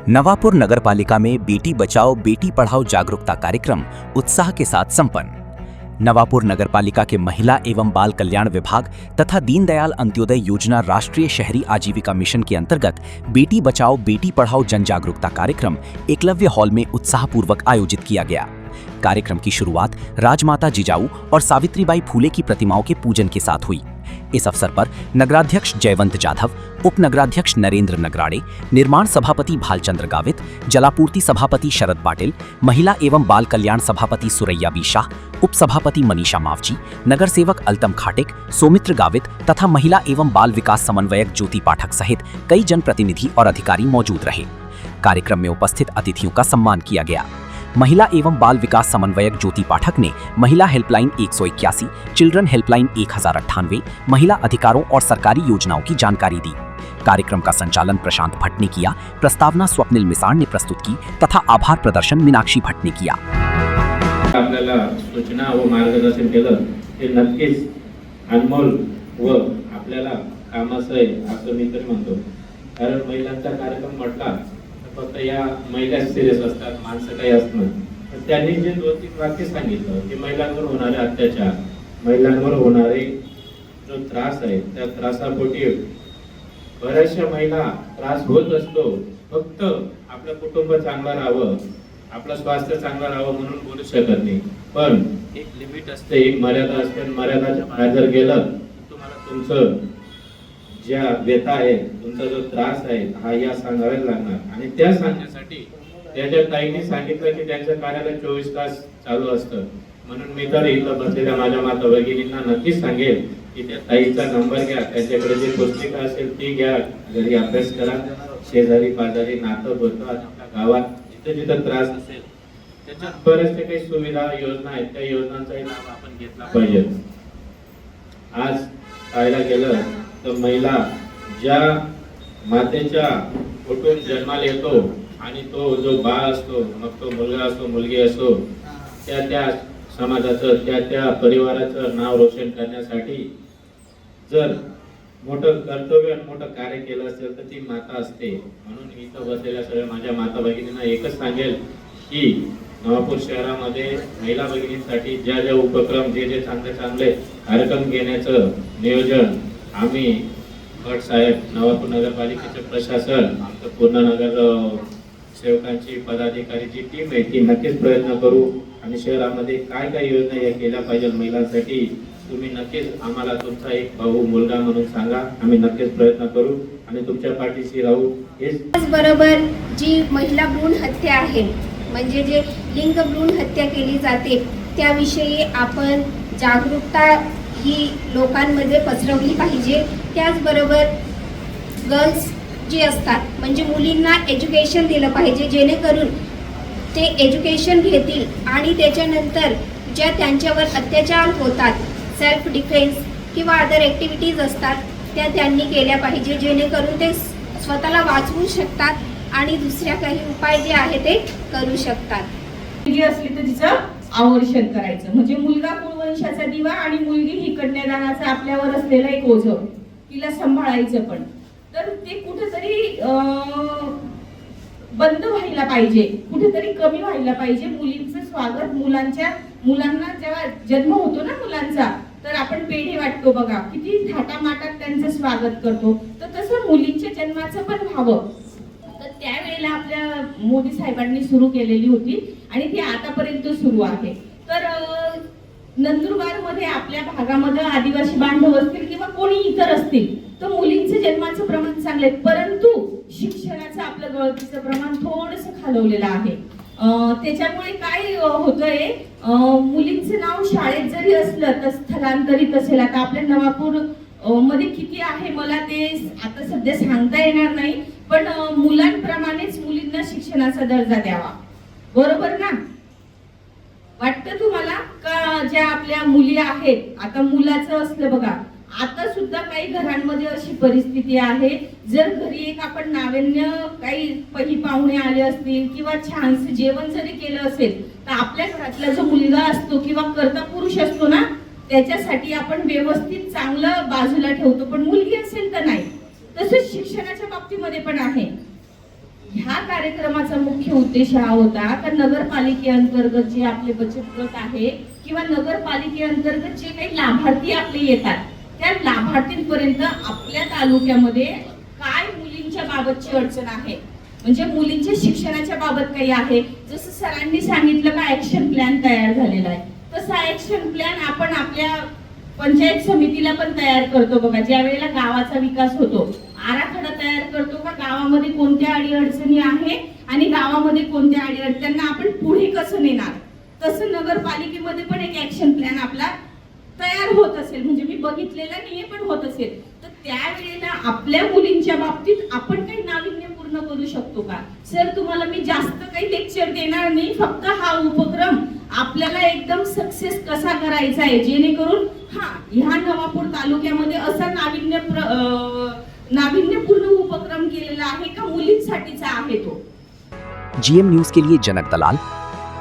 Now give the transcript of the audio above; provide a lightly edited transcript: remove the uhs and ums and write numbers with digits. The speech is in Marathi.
नवापुर नगरपालिका में बेटी बचाओ बेटी पढ़ाओ जागरूकता कार्यक्रम उत्साह के साथ संपन्न। नवापुर नगरपालिका के महिला एवं बाल कल्याण विभाग तथा दीनदयाल अंत्योदय योजना राष्ट्रीय शहरी आजीविका मिशन के अंतर्गत बेटी बचाओ बेटी पढ़ाओ जन जागरूकता कार्यक्रम एकलव्य हॉल में उत्साहपूर्वक आयोजित किया गया। कार्यक्रम की शुरुआत राजमाता जिजाऊ और सावित्रीबाई फूले की प्रतिमाओं के पूजन के साथ हुई। इस अवसर पर नगराध्यक्ष जयवंत जाधव, उप नगराध्यक्ष नरेंद्र नगराड़े, निर्माण सभापति भालचंद्र गावित, जलापूर्ति सभापति शरद पाटिल, महिला एवं बाल कल्याण सभापति सुरैया बी शाह, उप सभापति मनीषा मावजी, नगर सेवक अल्तम खाटिक, सौमित्र गावित तथा महिला एवं बाल विकास समन्वयक ज्योति पाठक सहित कई जनप्रतिनिधि और अधिकारी मौजूद रहे। कार्यक्रम में उपस्थित अतिथियों का सम्मान किया गया। महिला एवं बाल विकास समन्वयक ज्योति पाठक ने महिला हेल्पलाइन 181, चिल्ड्रन हेल्पलाइन 1098, महिला अधिकारों और सरकारी योजनाओं की जानकारी दी। कार्यक्रम का संचालन प्रशांत भट्ट ने किया, प्रस्तावना स्वप्निल मिसाळ ने प्रस्तुत की तथा आभार प्रदर्शन मीनाक्षी भट्ट ने किया। आपल्याला सूचना व मार्गदर्शन केलं ते नक्कीच अनमोल व आपल्याला कामाचं आहे असं मी तरी म्हणतो। कारण महिलांचा कार्यक्रम म्हटला फक्त या महिला सिरियस असतात, माणसं काही असणार। त्यांनी जे 2-3 वाक्य सांगितलं की महिलांवर होणारे अत्याचार, महिलांवर होणारे जो त्रास आहे त्या त्रासापोटी बऱ्याचशा महिला त्रास होत असतो। फक्त आपलं कुटुंब चांगलं राहावं, आपलं स्वास्थ्य चांगलं राहावं म्हणून बोलू शकत नाही। पण एक लिमिट असते, एक मर्यादा असते। मर्यादाच्या बाहेर जर गेलं तुम्हाला तुमचं ज्या व्यथा आहे, तुमचा जो त्रास आहे हा या सांगायला लागणार। आणि त्या सांगण्यासाठी त्याच्या ताईंनी सांगितलं की त्यांचं कार्यालय 24 तास चालू असतं। म्हणून मी तर इथं बसलेल्या माझ्या माता भगिनींना नक्कीच सांगेल की त्या ताईचा नंबर घ्या, त्यांच्याकडे जी पुस्तिका असेल ती घ्या, घरी अभ्यास करा। शेजारी पाजारी नातं होतं, आपल्या गावात जिथे जिथे त्रास असेल त्याच्यात बऱ्याचशा काही सुविधा योजना आहेत, त्या योजनांचाही लाभ आपण घेतला पाहिजे। आज पाहायला गेलं तर महिला ज्या मातेच्या पोटून जन्माला येतो आणि तो जो बाळ असतो, मग तो मुलगा असो मुलगी असो, त्या समाजाचं त्या परिवाराचं नाव रोशन करण्यासाठी जर मोठं कर्तव्य आणि मोठं कार्य केलं असेल तर ती माता असते। म्हणून इथं बसलेल्या सगळ्या माझ्या माता भगिनींना एकच सांगेल की नवापूर शहरामध्ये महिला भगिनींसाठी ज्या उपक्रम जे चांगले कार्यक्रम घेण्याचं नियोजन आम्ही भट साहेब, नवापूर नगरपालिकेचे प्रशासन, आमचं पूर्ण नगर सेवकांची पदाधिकारीची टीम आहे ती नक्कीच प्रयत्न करू। आणि शहरामध्ये काय काय योजना या केल्या पाहिजे महिलांसाठी तुम्ही नक्कीच आम्हाला तुमचा एक भाऊ मुलगा म्हणून सांगा, आम्ही नक्कीच प्रयत्न करू आणि तुमच्या पाठीशी राहू। हेच बरोबर जी महिला भ्रूण हत्या आहे, म्हणजे जे लिंग भ्रूण हत्या केली जाते त्याविषयी आपण जागरूकता ही लोकांमध्ये पसरवली पाहिजे। त्याचबरोबर गर्ल्स जे असतात म्हणजे मुलींना एज्युकेशन दिलं पाहिजे, जेणेकरून ते एज्युकेशन घेतील आणि त्याच्यानंतर ज्या त्यांच्यावर अत्याचार होतात, सेल्फ डिफेन्स किंवा अदर ॲक्टिव्हिटीज असतात त्या त्यांनी केल्या पाहिजे, जेणेकरून ते स्वतःला वाचवू शकतात आणि दुसऱ्या काही उपाय जे आहे ते करू शकतात। मुलगी असली तर तिचं आवर्षण करायचं, म्हणजे मुलगा कुळवंशाचा दिवा आणि मुलगी ही कन्यादानाचा आपल्यावर असलेला एक ओझं, तिला सांभाळायचं। पण तर ते कुठेतरी बंद व्हायला पाहिजे, कुठेतरी कमी व्हायला पाहिजे। मुलींचं स्वागत, मुलांना जेव्हा जन्म होतो ना मुलांचा, तर आपण पेढे वाटतो बघा, किती थाटामाटात त्यांचं स्वागत करतो, तर तसं मुलींच्या जन्माचं पण व्हावं। तर त्यावेळेला आपल्या मोदी साहेबांनी सुरू केलेली होती आणि ती आतापर्यंत सुरू आहे। तर नंदुरबार मध्ये आपल्या भागामध्ये आदिवासी बांधव असतील किंवा कोणी इतर असतील तर मुलींचं जन्माचं प्रमाण चांगले, परंतु शिक्षणाचं आपलं गळतीचं प्रमाण थोडंसं खालवलेलं आहे। त्याच्यामुळे काय होतंय, मुलींचं नाव शाळेत जरी असलं तर स्थलांतरित असेल। आता आपल्या नवापूर मध्ये किती आहे मला ते आता सध्या सांगता येणार नाही, पण मुलांप्रमाणेच मुलींना शिक्षणाचा दर्जा द्यावा, बरोबर ना? वाटतं तुम्हाला का ज्या आपल्या मुली आहेत, आता मुलाचं असलं बघा, आता सुद्धा काही घरांमध्ये अशी परिस्थिती आहे, जर घरी एक आपण नाविन्य काही पाहुणे आले असतील किंवा छानसे जेवण जरी केलं असेल तर आपल्या घरातला जो मुलगा असतो किंवा कर्ता पुरुष असतो ना, त्याच्यासाठी आपण व्यवस्थित चांगलं बाजूला ठेवतो, पण मुलगी असेल तर नाही। तसंच शिक्षणाच्या बाबतीमध्ये पण आहे। ह्या कार्यक्रमाचा मुख्य उद्देश हा होता का नगरपालिकेअंतर्गत जे आपले बचत गट आहे किंवा नगरपालिकेअंतर्गत जे काही लाभार्थी आपले येतात त्या लाभार्थींपर्यंत आपल्या तालुक्यामध्ये काय मुलींच्या बाबतची अडचण आहे, म्हणजे मुलींच्या शिक्षणाच्या बाबत काही आहे. जसं सरांनी सांगितलं का ऍक्शन प्लॅन तयार झालेला आहे, तसा ऍक्शन प्लॅन आपण आपल्या पंचायत समितीला पण तयार करतो बघा. ज्या वेळेला गावाचा विकास होतो, आराखडा तयार करतो का गावामध्ये कोणत्या अडीअडचणी आहे आणि गावामध्ये कोणत्या अडीअडचणी त्यांना आपण पुढे कसं नेणार, तसं नगरपालिकेमध्ये पण एक ऍक्शन प्लॅन आपला तयार होत असेल. म्हणजे मी बघितलेला नाहीये पण होत असेल. तर त्यावेळेला आपल्या मुलींच्या बाबतीत आपण काही नाविन्यपूर्ण करू शकतो का? सर तुम्हाला मी जास्त काही लेक्चर देणार नाही, फक्त हा उपक्रम आपल्याला एकदम सक्सेस कसा करायचा आहे जेणेकरून ह्या नवापूर तालुक्यामध्ये असा नाविन्यपूर्ण उपक्रम केलेला आहे का मुलींसाठीचा आहे तो. जीएम न्यूज के लिए जनक दलाल,